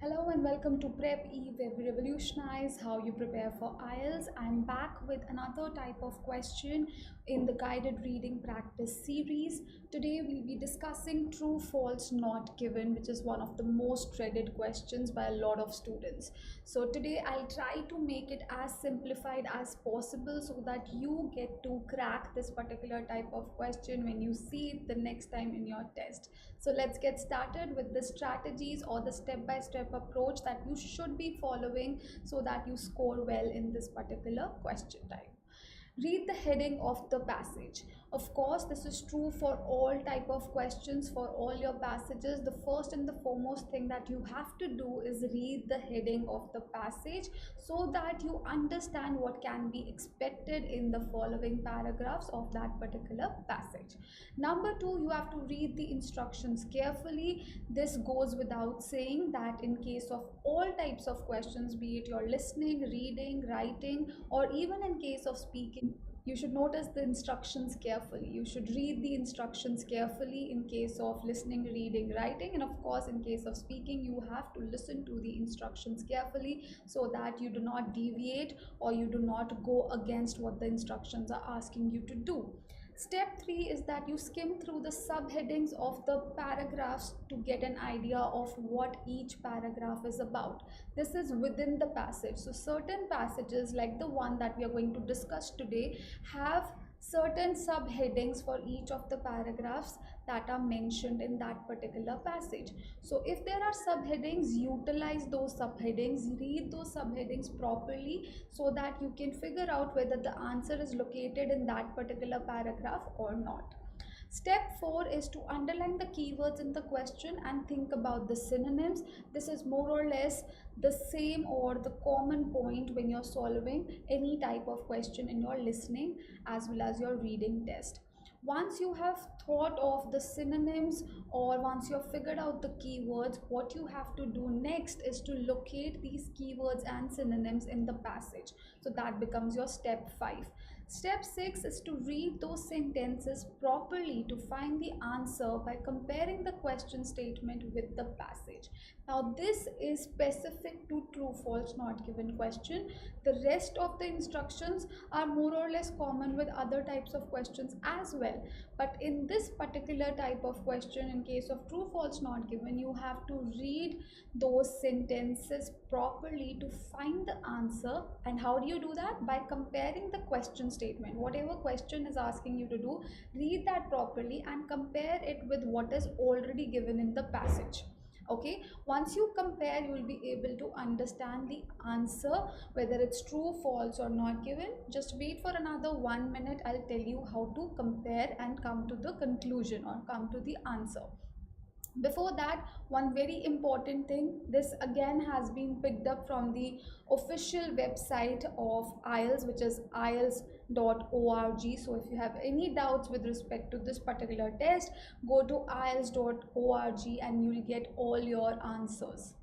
Hello and welcome to Prep E, where we revolutionize how you prepare for IELTS. I'm back with another type of question in the guided reading practice series. Today we'll be discussing true, false, not given, which is one of the most dreaded questions by a lot of students. So today I'll try to make it as simplified as possible so that you get to crack this particular type of question when you see it the next time in your test. So let's get started with the strategies or the step-by-step approach that you should be following so that you score well in this particular question type. Read the heading of the passage. Of course, this is true for all type of questions, for all your passages. The first and the foremost thing that you have to do is read the heading of the passage so that you understand what can be expected in the following paragraphs of that particular passage. Number two, you have to read the instructions carefully. This goes without saying that in case of all types of questions, be it your listening, reading, writing, or even in case of speaking, you should notice the instructions carefully. You should read the instructions carefully in case of listening, reading, writing, and of course in case of speaking you have to listen to the instructions carefully so that you do not deviate or you do not go against what the instructions are asking you to do. Step 3 is that you skim through the subheadings of the paragraphs to get an idea of what each paragraph is about. This is within the passage. So certain passages like the one that we are going to discuss today have certain subheadings for each of the paragraphs that are mentioned in that particular passage. So if there are subheadings, utilize those subheadings, read those subheadings properly so that you can figure out whether the answer is located in that particular paragraph or not. Step 4 is to underline the keywords in the question and think about the synonyms. This is more or less the same or the common point when you're solving any type of question in your listening as well as your reading test. Once you have thought of the synonyms or once you have figured out the keywords, what you have to do next is to locate these keywords and synonyms in the passage. So that becomes your step 5. Step 6 is to read those sentences properly to find the answer by comparing the question statement with the passage. Now this is specific to true, false, not given question. The rest of the instructions are more or less common with other types of questions as well. But in this particular type of question, in case of true, false, not given, you have to read those sentences properly to find the answer. And how do you do that? By comparing the question statement. Whatever question is asking you to do, read that properly and compare it with what is already given in the passage. Okay, once you compare, you will be able to understand the answer, whether it's true, false, or not given. Just wait for another 1 minute. I'll tell you how to compare and come to the conclusion or come to the answer. Before that, one very important thing, this again has been picked up from the official website of IELTS, which is ielts.org. So if you have any doubts with respect to this particular test, go to ielts.org and you'll get all your answers.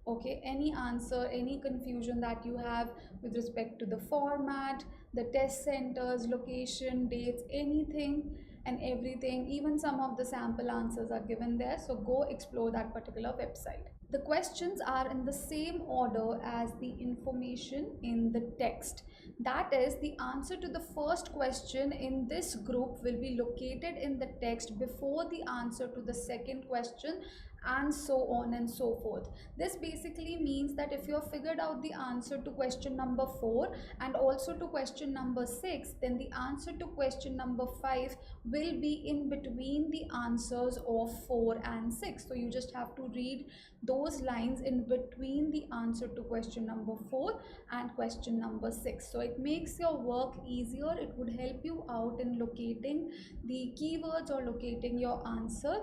Okay, any answer, any confusion that you have with respect to the format, the test centers, location, dates, anything and everything, even some of the sample answers are given there. So go explore that particular website. The questions are in the same order as the information in the text. That is, the answer to the first question in this group will be located in the text before the answer to the second question, and so on and so forth. This basically means that if you have figured out the answer to question number 4 and also to question number 6, then the answer to question number 5 will be in between the answers of 4 and 6. So you just have to read those lines in between the answer to question number 4 and question number 6. So it makes your work easier. It would help you out in locating the keywords or locating your answer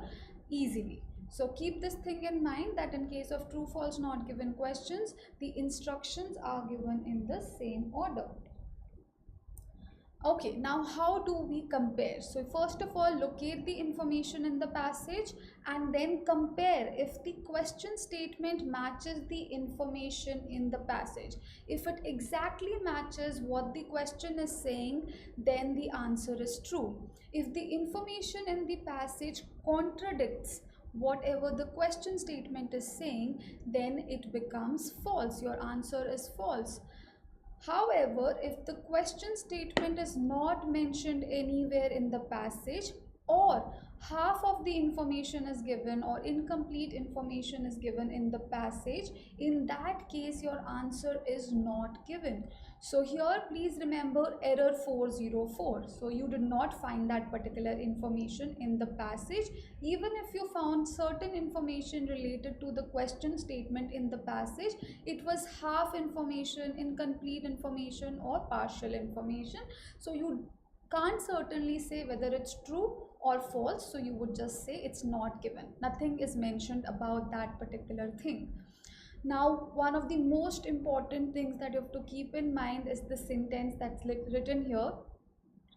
easily. So keep this thing in mind that in case of true, false, not given questions, the instructions are given in the same order. Okay, now how do we compare? So first of all, locate the information in the passage and then compare if the question statement matches the information in the passage. If it exactly matches what the question is saying, then the answer is true. If the information in the passage contradicts whatever the question statement is saying, then it becomes false. Your answer is false. However, if the question statement is not mentioned anywhere in the passage, or half of the information is given or incomplete information is given in the passage, in that case your answer is not given. So here please remember error 404. So you did not find that particular information in the passage. Even if you found certain information related to the question statement in the passage, it was half information, incomplete information, or partial information. So you can't certainly say whether it's true or false. So you would just say it's not given. Nothing is mentioned about that particular thing. Now, one of the most important things that you have to keep in mind is the sentence that's written here.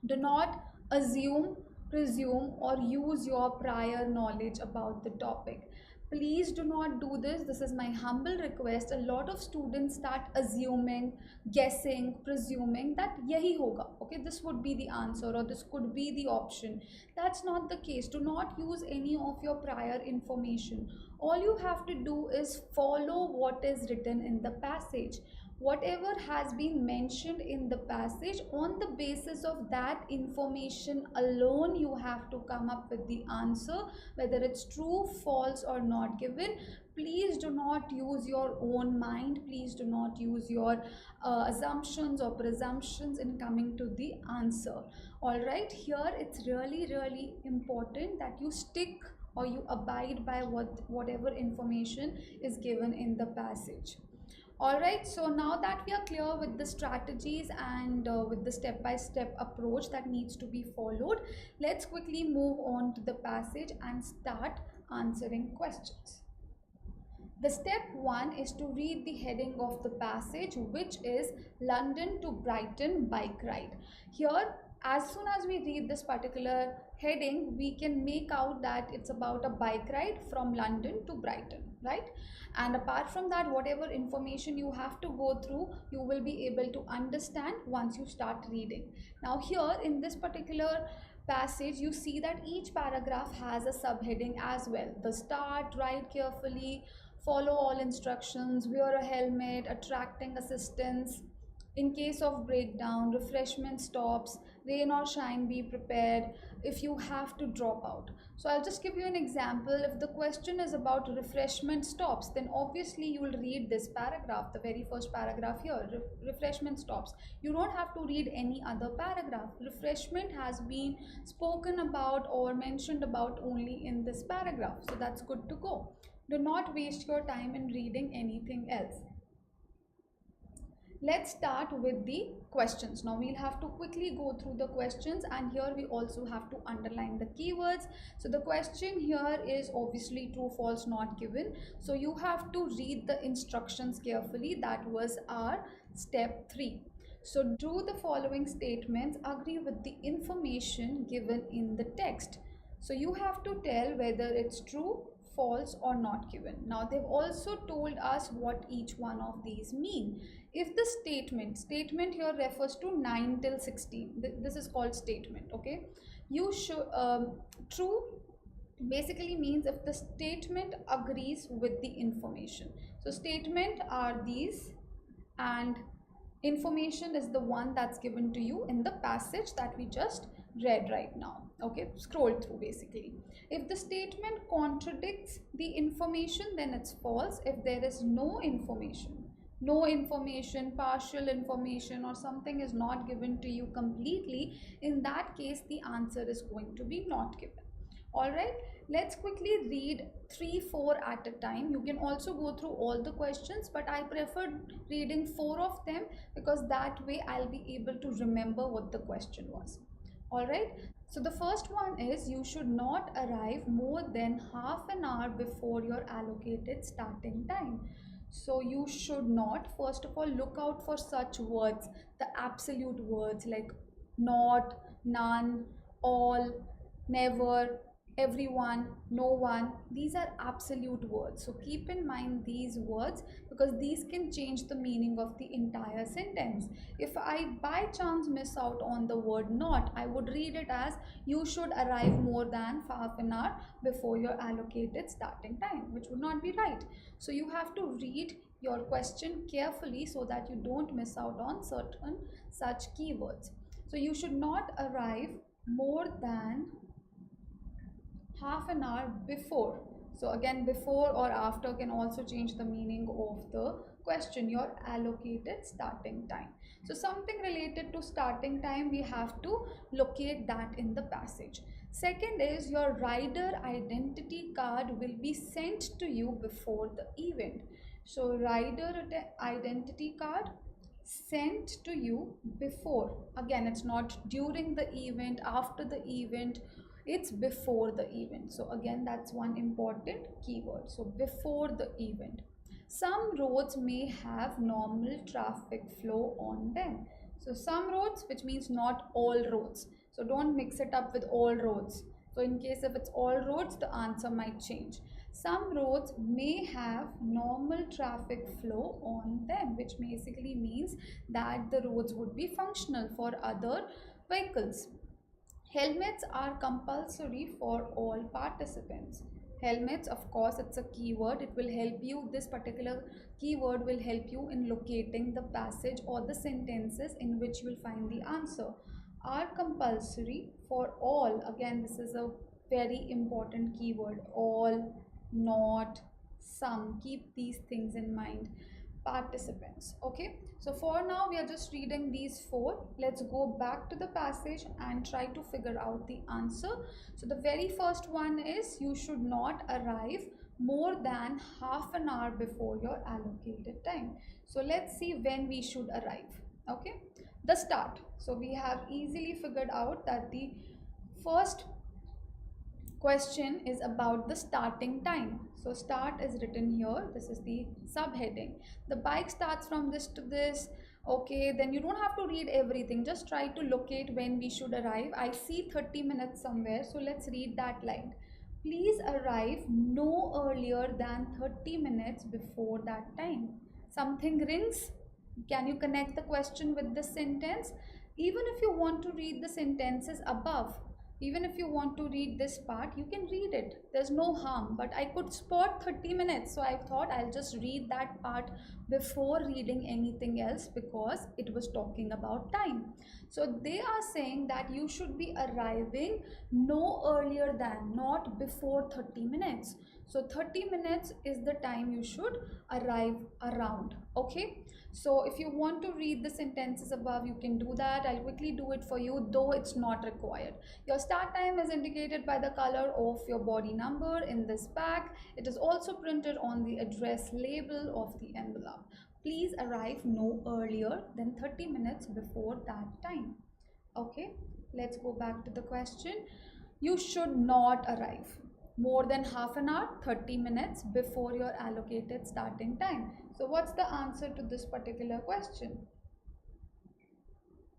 Do not assume, presume, or use your prior knowledge about the topic. Please do not do this. This is my humble request. A lot of students start assuming, guessing, presuming that yahi hoga. Okay, this would be the answer or this could be the option. That's not the case. Do not use any of your prior information. All you have to do is follow what is written in the passage. Whatever has been mentioned in the passage, on the basis of that information alone you have to come up with the answer, whether it's true, false, or not given. Please do not use your own mind. Please do not use your assumptions or presumptions in coming to the answer. All right, here it's really important that you stick or you abide by whatever information is given in the passage. Alright, so now that we are clear with the strategies and with the step-by-step approach that needs to be followed, let's quickly move on to the passage and start answering questions. The step 1 is to read the heading of the passage, which is London to Brighton bike ride. Here, as soon as we read this particular heading, we can make out that it's about a bike ride from London to Brighton, right? And apart from that, whatever information you have to go through, you will be able to understand once you start reading. Now here in this particular passage, you see that each paragraph has a subheading as well. The start, ride carefully, follow all instructions, wear a helmet, attracting assistance, in case of breakdown, refreshment stops, rain or shine, be prepared if you have to drop out. So I'll just give you an example. If the question is about refreshment stops, then obviously you will read this paragraph, the very first paragraph here, refreshment stops. You don't have to read any other paragraph. Refreshment has been spoken about or mentioned about only in this paragraph. So that's good to go. Do not waste your time in reading anything else. Let's start with the questions. Now we'll have to quickly go through the questions, and here we also have to underline the keywords. So the question here is obviously true, false, not given. So you have to read the instructions carefully. That was our step 3. So do the following statements agree with the information given in the text. So you have to tell whether it's true, false, or not given. Now they've also told us what each one of these mean. If the statement here refers to 9 till 16, this is called statement. Okay, you should true basically means if the statement agrees with the information. So statement are these, and information is the one that's given to you in the passage that we just read right now. Okay, scroll through basically. If the statement contradicts the information, then it's false. If there is no information, partial information, or something is not given to you completely, in that case the answer is going to be not given. All right, let's quickly read 3-4 at a time. You can also go through all the questions, but I prefer reading 4 of them because that way I'll be able to remember what the question was. All right, so the first one is you should not arrive more than half an hour before your allocated starting time. So you should not, first of all, look out for such words, the absolute words like not, none, all, never, everyone, no one. These are absolute words. So keep in mind these words because these can change the meaning of the entire sentence. If I by chance miss out on the word not, I would read it as you should arrive more than half an hour before your allocated starting time, which would not be right. So you have to read your question carefully so that you don't miss out on certain such keywords. So you should not arrive more than half an hour before. So again, before or after can also change the meaning of the question, your allocated starting time. So something related to starting time, we have to locate that in the passage. Second is your rider identity card will be sent to you before the event. So rider identity card sent to you before. Again, it's not during the event, after the event, it's before the event. So again, that's one important keyword. So before the event. Some roads may have normal traffic flow on them. So some roads, which means not all roads. So don't mix it up with all roads. So in case if it's all roads, the answer might change. Some roads may have normal traffic flow on them, which basically means that the roads would be functional for other vehicles. Helmets are compulsory for all participants. Helmets, of course, it's a keyword. It will help you, this particular keyword will help you in locating the passage or the sentences in which you will find the answer. Are compulsory for all. Again, this is a very important keyword. All, not, some. Keep these things in mind. Participants. Okay, so for now we are just reading these four. Let's go back to the passage and try to figure out the answer. So the very first one is you should not arrive more than half an hour before your allocated time. So let's see when we should arrive. Okay, the start. So we have easily figured out that the first question is about the starting time. So start is written here. This is the subheading. The bike starts from this to this. Okay, then you don't have to read everything. Just try to locate when we should arrive. I see 30 minutes somewhere. So let's read that line. Please arrive no earlier than 30 minutes before that time. Something rings. Can you connect the question with the sentence? Even if you want to read the sentences above, even if you want to read this part, you can read it. There's no harm, but I could spot 30 minutes. So I thought I'll just read that part before reading anything else because it was talking about time. So they are saying that you should be arriving no earlier than, not before 30 minutes. So 30 minutes is the time you should arrive around. Okay. So if you want to read the sentences above, you can do that. I'll quickly do it for you, though it's not required. Your start time is indicated by the color of your body number in this pack. It is also printed on the address label of the envelope. Please arrive no earlier than 30 minutes before that time. Okay, let's go back to the question. You should not arrive more than half an hour, 30 minutes before your allocated starting time. So what's the answer to this particular question?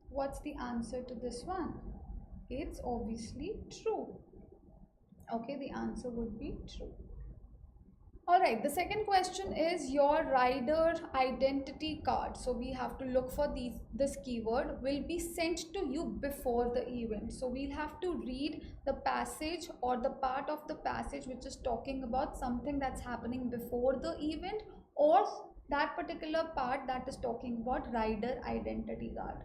What's the answer to this one? It's obviously true. Okay, the answer would be true. All right, the second question is your rider identity card. So we have to look for this keyword will be sent to you before the event. So we'll have to read the passage or the part of the passage which is talking about something that's happening before the event, or that particular part that is talking about rider identity card.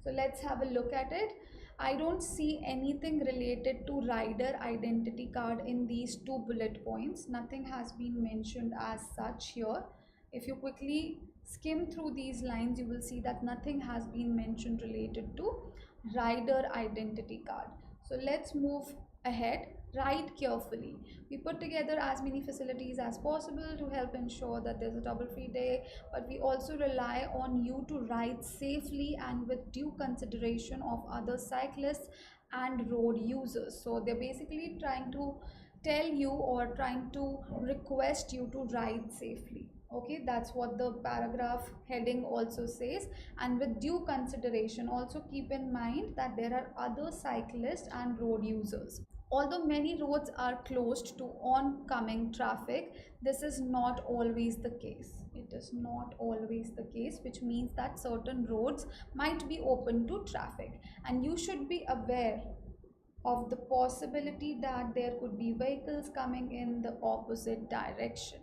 So let's have a look at it. I don't see anything related to rider identity card in these two bullet points. Nothing has been mentioned as such here. If you quickly skim through these lines, you will see that nothing has been mentioned related to rider identity card. So let's move ahead. Write carefully. We put together as many facilities as possible to help ensure that there's a trouble-free day, but we also rely on you to ride safely and with due consideration of other cyclists and road users. So they're basically trying to tell you or trying to request you to ride safely. Okay, that's what the paragraph heading also says. And with due consideration, also keep in mind that there are other cyclists and road users. Although many roads are closed to oncoming traffic, this is not always the case. It is not always the case, which means that certain roads might be open to traffic, and you should be aware of the possibility that there could be vehicles coming in the opposite direction.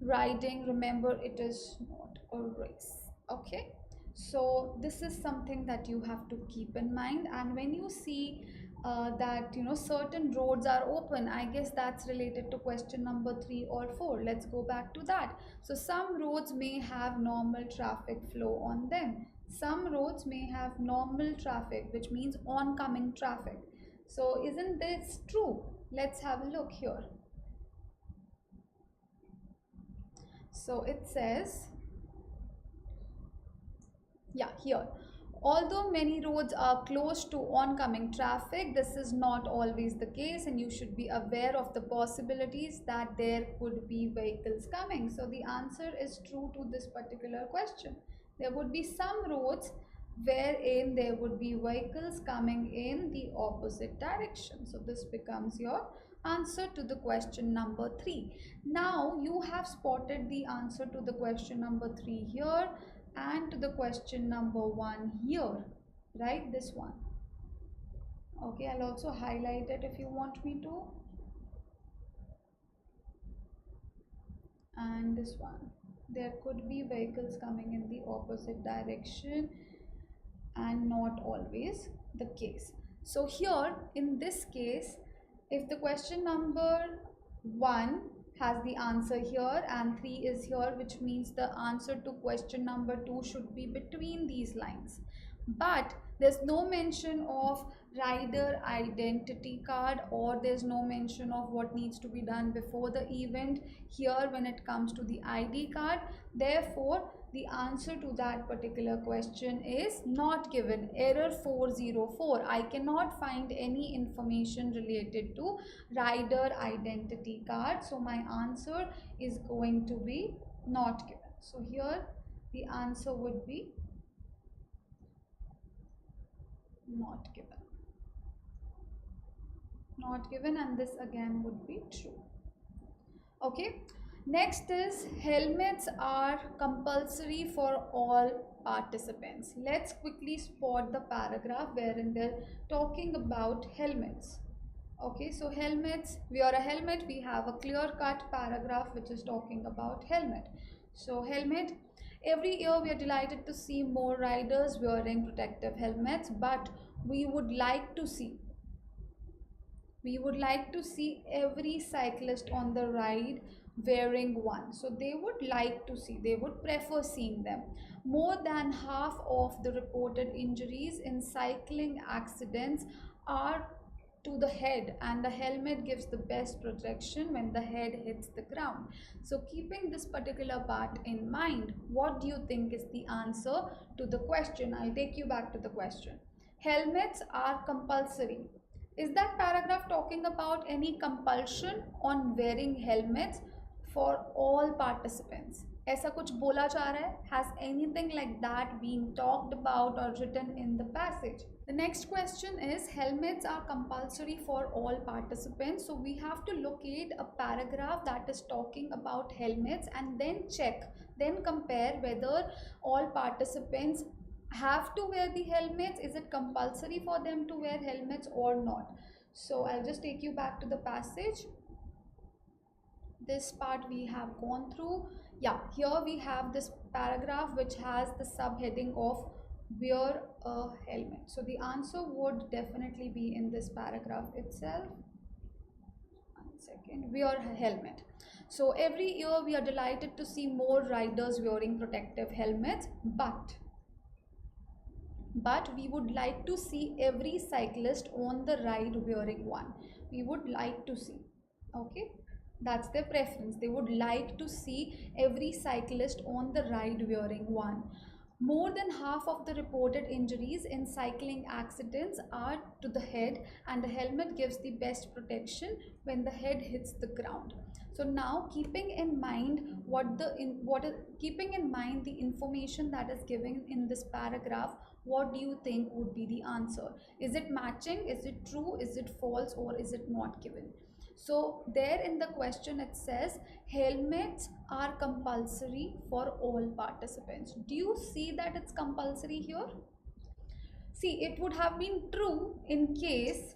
Riding, remember, it is not a race. Okay, so this is something that you have to keep in mind. And when you see that certain roads are open, I guess that's related to question number 3 or 4. Let's go back to that. So some roads may have normal traffic flow on them. Some roads may have normal traffic, which means oncoming traffic. So isn't this true? Let's have a look here. So it says, yeah, here, although many roads are closed to oncoming traffic, this is not always the case, and you should be aware of the possibilities that there could be vehicles coming. So the answer is true to this particular question. There would be some roads wherein there would be vehicles coming in the opposite direction. So this becomes your answer to the question number 3. Now you have spotted the answer to the question number 3 here and to the question number 1 here, right? This one. Okay, I'll also highlight it if you want me to. And this one. There could be vehicles coming in the opposite direction, and not always the case. So here in this case, if the question number 1 has the answer here and 3 is here, which means the answer to question number 2 should be between these lines. But there's no mention of rider identity card, or there's no mention of what needs to be done before the event here when it comes to the ID card. Therefore, the answer to that particular question is not given. Error 404. I cannot find any information related to rider identity card. So my answer is going to be not given. So here the answer would be not given. Not given, and this again would be true. Okay. Next is helmets are compulsory for all participants. Let's quickly spot the paragraph wherein they're talking about helmets. Okay, so helmets, wear a helmet, we have a clear-cut paragraph which is talking about helmet. So helmet, every year we are delighted to see more riders wearing protective helmets, but we would like to see every cyclist on the ride wearing one. So they would prefer seeing them. More than half of the reported injuries in cycling accidents are to the head, and the helmet gives the best protection when the head hits the ground. So keeping this particular part in mind, what do you think is the answer to the question? I'll take you back to the question. Helmets are compulsory. Is that paragraph talking about any compulsion on wearing helmets for all participants? ऐसा कुछ बोला जा रहा है? Has anything like that been talked about or written in the passage? The next question is, helmets are compulsory for all participants. So we have to locate a paragraph that is talking about helmets and then then compare whether all participants have to wear the helmets. Is it compulsory for them to wear helmets or not? So I'll just take you back to the passage. This part we have gone through. Yeah, here we have this paragraph which has the subheading of wear a helmet. So the answer would definitely be in this paragraph itself. 1 second. Wear a helmet. So every year we are delighted to see more riders wearing protective helmets, but we would like to see every cyclist on the ride wearing one. We would like to see. Okay, that's their preference. They would like to see every cyclist on the ride wearing one. More than half of the reported injuries in cycling accidents are to the head, and the helmet gives the best protection when the head hits the ground. So now, keeping in mind keeping in mind the information that is given in this paragraph, what do you think would be the answer? Is it matching? Is it true? Is it false? Or is it not given? So there in the question it says helmets are compulsory for all participants. Do you see that it's compulsory here? See, it would have been true in case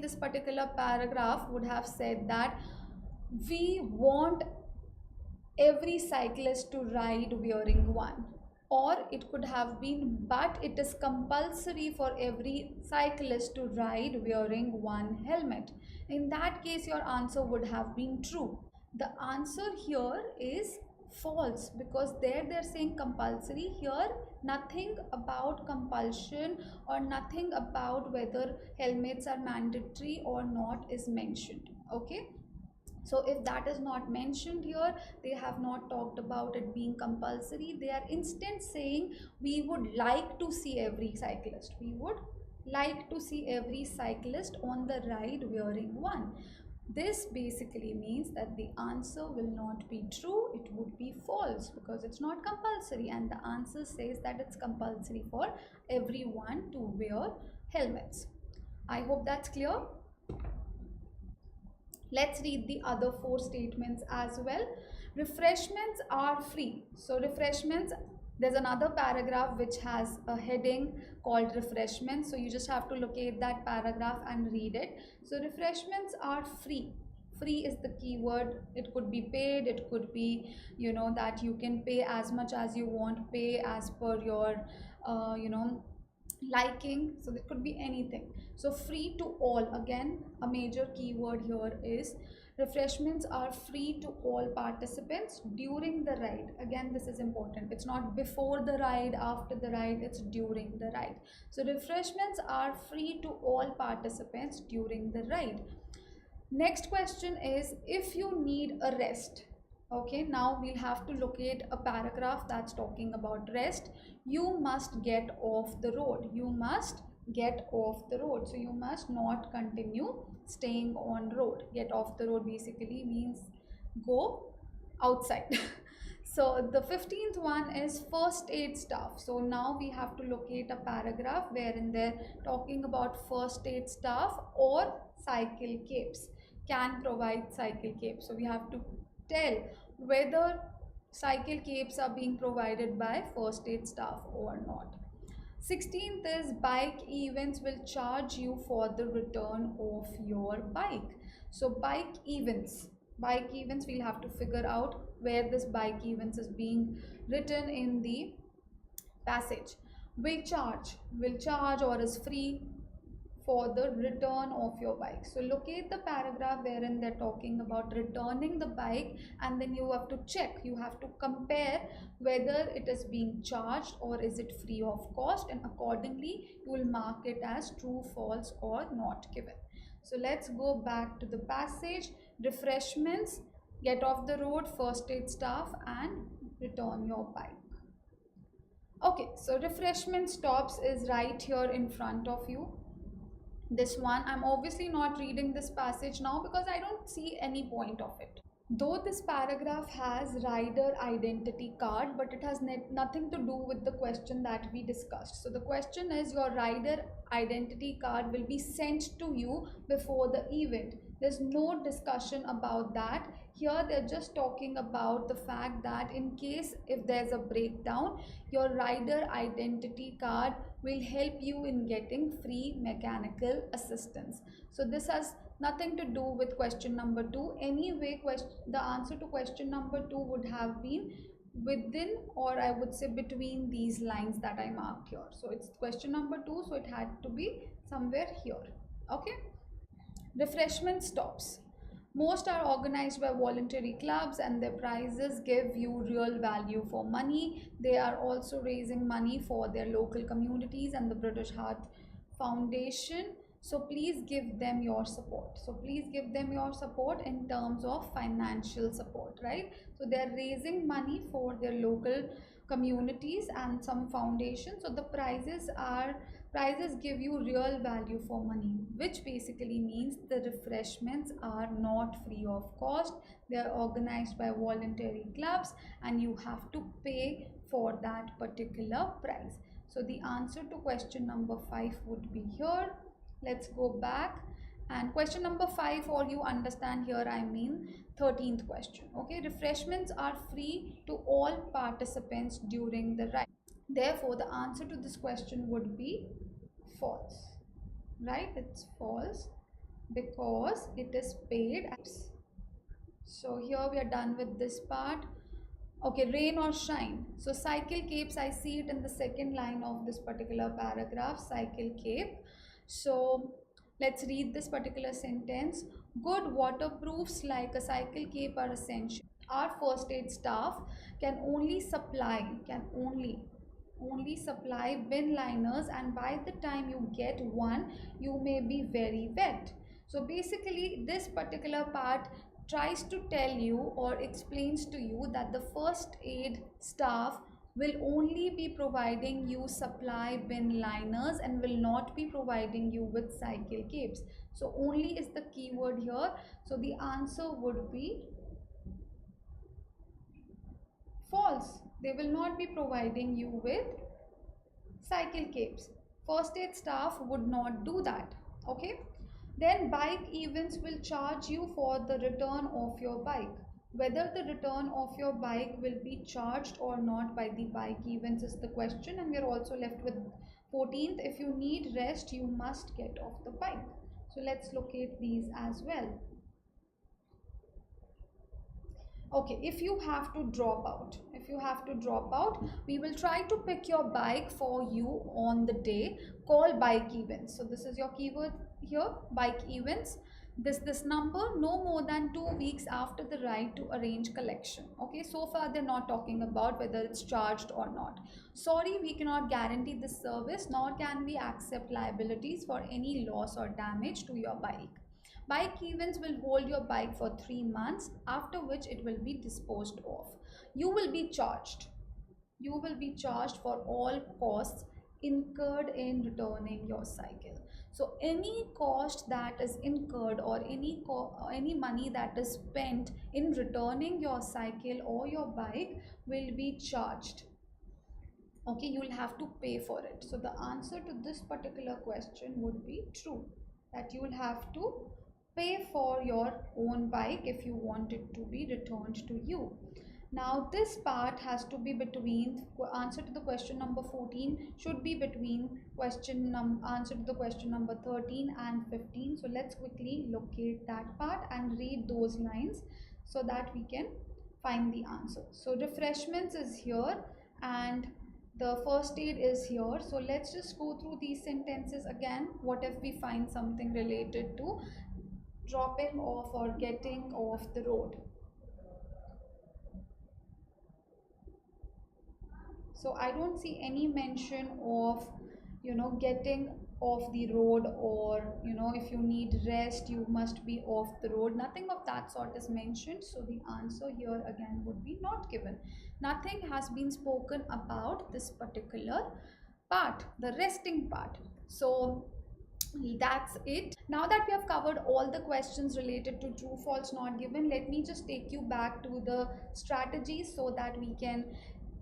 this particular paragraph would have said that we want every cyclist to ride wearing one, or it could have been but it is compulsory for every cyclist to ride wearing one helmet. In that case your answer would have been true. The answer here is false, because there they're saying compulsory. Here nothing about compulsion or nothing about whether helmets are mandatory or not is mentioned. Okay, so if that is not mentioned here, they have not talked about it being compulsory. They are instead saying we would like to see every cyclist. We would like to see every cyclist on the ride wearing one. This basically means that the answer will not be true, it would be false, because it's not compulsory, and the answer says that it's compulsory for everyone to wear helmets. I hope that's clear. Let's read the other four statements as well. Refreshments are free. So refreshments, there's another paragraph which has a heading called refreshments. So you just have to locate that paragraph and read it. So refreshments are free. Free is the keyword. It could be paid, it could be, that you can pay as much as you want, pay as per your, liking. So it could be anything. So free to all, again a major keyword here is refreshments are free to all participants during the ride. Again, this is important. It's not before the ride, after the ride, it's during the ride. So refreshments are free to all participants during the ride. Next question is, if you need a rest. Okay, now we'll have to locate a paragraph that's talking about rest. You must get off the road. You must get off the road. So you must not continue staying on road. Get off the road basically means go outside. So the 15th one is first aid staff. So now we have to locate a paragraph wherein they're talking about first aid staff or cycle capes, can provide cycle capes. So we have to tell whether cycle capes are being provided by first aid staff or not. 16th is bike events will charge you for the return of your bike. So bike events, we'll have to figure out where this bike events is being written in the passage. Will charge or is free for the return of your bike. So locate the paragraph wherein they're talking about returning the bike, and then you have to check, you have to compare whether it is being charged or is it free of cost, and accordingly you will mark it as true, false or not given. So let's go back to the passage. Refreshments, get off the road, first aid staff, and return your bike. Okay, so refreshment stops is right here in front of you. This one, I'm obviously not reading this passage now because I don't see any point of it. Though this paragraph has rider identity card, but it has nothing to do with the question that we discussed. So the question is, your rider identity card will be sent to you before the event. There's no discussion about that. Here they're just talking about the fact that in case if there's a breakdown, your rider identity card will help you in getting free mechanical assistance. So this has nothing to do with question number 2. Anyway, the answer to question number 2 would have been within, or I would say between these lines that I marked here. So it's question number 2, so it had to be somewhere here. Okay. Refreshment stops. Most are organized by voluntary clubs and their prizes give you real value for money. They are also raising money for their local communities and the British Heart Foundation. So please give them your support. So please give them your support in terms of financial support, right? So they're raising money for their local communities and some foundations. So the prizes give you real value for money, which basically means the refreshments are not free of cost. They are organized by voluntary clubs and you have to pay for that particular prize. So the answer to question number 5 would be here. Let's go back, and question number 5, or you understand here I mean 13th question. Okay, refreshments are free to all participants during the ride. Therefore the answer to this question would be false, right? It's false because it is paid. So here we are done with this part. Okay, rain or shine. So cycle capes, I see it in the second line of this particular paragraph, cycle cape. So let's read this particular sentence. Good waterproofs like a cycle cape are essential. Our first aid staff can only supply bin liners, and by the time you get one you may be very wet. So basically this particular part tries to tell you or explains to you that the first aid staff will only be providing you supply bin liners and will not be providing you with cycle capes. So only is the keyword here. So the answer would be false. They will not be providing you with cycle capes. First aid staff would not do that. Okay. Then bike events will charge you for the return of your bike. Whether the return of your bike will be charged or not by the bike events is the question, and we are also left with 14th. If you need rest, you must get off the bike. So let's locate these as well. Okay, if you have to drop out, we will try to pick your bike for you on the day. Call bike events. So this is your keyword here, bike events. This number no more than 2 weeks after the ride to arrange collection. Okay, so far they're not talking about whether it's charged or not. Sorry, we cannot guarantee this service, nor can we accept liabilities for any loss or damage to your bike. Bike events will hold your bike for 3 months, after which it will be disposed of. You will be charged. You will be charged for all costs incurred in returning your cycle. So any cost that is incurred or any money that is spent in returning your cycle or your bike will be charged. Okay, you will have to pay for it. So the answer to this particular question would be true, that you will have to pay for your own bike if you want it to be returned to you. Now this part has to be between answer to the question number 14 should be between answer to the question number 13 and 15. So let's quickly locate that part and read those lines so that we can find the answer. So refreshments is here and the first aid is here. So let's just go through these sentences again. What if we find something related to dropping off or getting off the road? So I don't see any mention of getting off the road, or if you need rest you must be off the road. Nothing of that sort is mentioned. So the answer here again would be not given. Nothing has been spoken about this particular part, the resting part. So that's it. Now that we have covered all the questions related to true false not given, let me just take you back to the strategies so that we can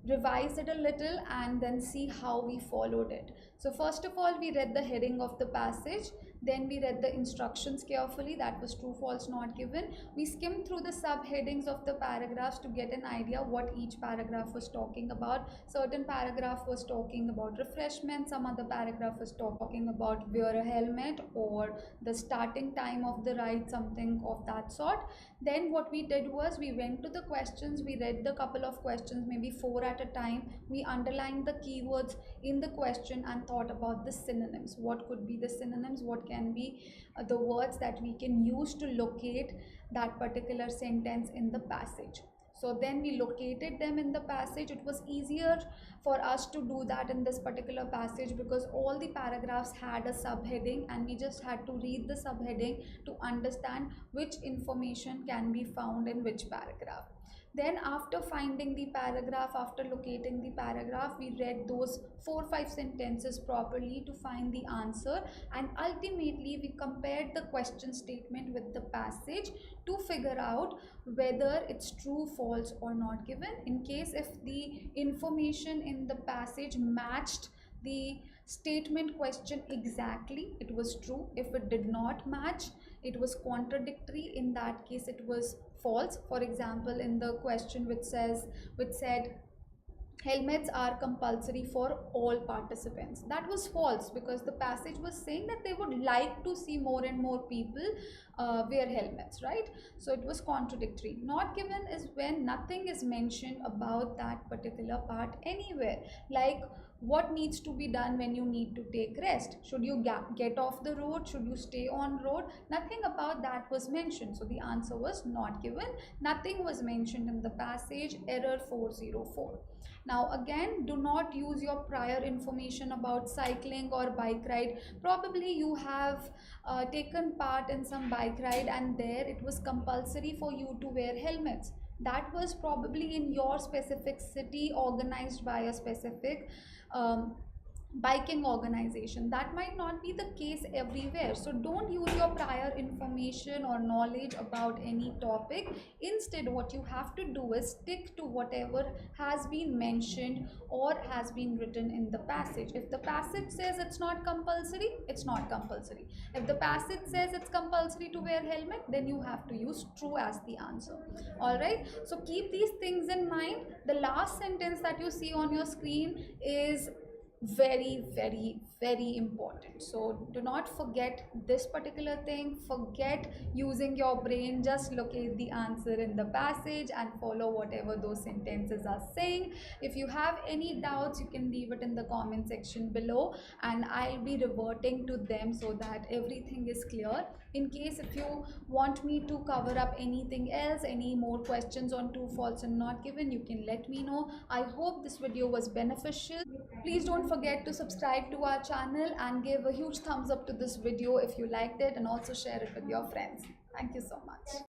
revise it a little and then see how we followed it. So first of all, we read the heading of the passage, then we read the instructions carefully, that was true false not given. We skimmed through the subheadings of the paragraphs to get an idea what each paragraph was talking about. Certain paragraph was talking about refreshment, some other paragraph was talking about wear a helmet or the starting time of the ride, something of that sort. Then what we did was we went to the questions, we read the couple of questions, maybe 4 at a time. We underlined the keywords in the question and thought about the synonyms. What could be the synonyms? What can be the words that we can use to locate that particular sentence in the passage? So then we located them in the passage. It was easier for us to do that in this particular passage because all the paragraphs had a subheading, and we just had to read the subheading to understand which information can be found in which paragraph. Then after finding the paragraph, after locating the paragraph, we read those 4-5 sentences properly to find the answer, and ultimately we compared the question statement with the passage to figure out whether it's true, false or not given. In case if the information in the passage matched the statement question exactly, it was true. If it did not match, it was contradictory, in that case it was false. For example, in the question which said helmets are compulsory for all participants, that was false because the passage was saying that they would like to see more and more people wear helmets, right? So it was contradictory. Not given is when nothing is mentioned about that particular part anywhere, like what needs to be done when you need to take rest. Should you get off the road? Should you stay on road? Nothing about that was mentioned. So the answer was not given. Nothing was mentioned in the passage. Error 404. Now again, do not use your prior information about cycling or bike ride. Probably you have taken part in some bike ride, and there it was compulsory for you to wear helmets. That was probably in your specific city, organized by a specific um, biking organization. That might not be the case everywhere. So don't use your prior information or knowledge about any topic. Instead, what you have to do is stick to whatever has been mentioned or has been written in the passage. If the passage says it's not compulsory, it's not compulsory. If the passage says it's compulsory to wear helmet, then you have to use true as the answer. All right, so keep these things in mind. The last sentence that you see on your screen is very important, so do not forget this particular thing. Forget using your brain, just locate the answer in the passage and follow whatever those sentences are saying. If you have any doubts, you can leave it in the comment section below, and I'll be reverting to them so that everything is clear. In case if you want me to cover up anything else, any more questions on true, false and not given, you can let me know. I hope this video was beneficial. Please don't forget to subscribe to our channel and give a huge thumbs up to this video if you liked it, and also share it with your friends. Thank you so much.